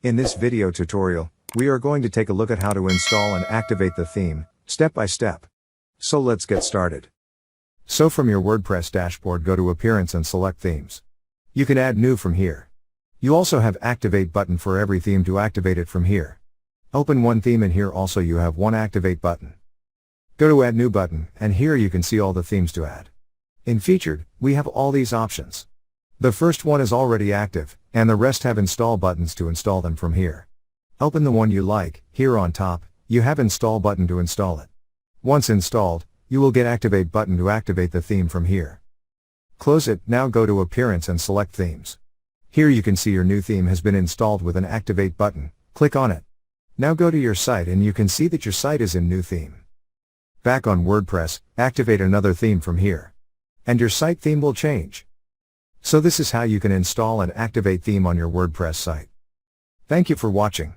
In this video tutorial, we are going to take a look at how to install and activate the theme, step by step. So let's get started. So from your WordPress dashboard, go to Appearance and select Themes. You can add New from here. You also have Activate button for every theme to activate it from here. Open one theme and here also you have one Activate button. Go to Add New button, and here you can see all the themes to add. In Featured, we have all these options. The first one is already active, and the rest have install buttons to install them from here. Open the one you like. Here on top, you have Install button to install it. Once installed, you will get Activate button to activate the theme from here. Close it. Now go to Appearance and select Themes. Here you can see your new theme has been installed with an Activate button. Click on it. Now go to your site and you can see that your site is in new theme. Back on WordPress, activate another theme from here. And your site theme will change. So this is how you can install and activate theme on your WordPress site. Thank you for watching.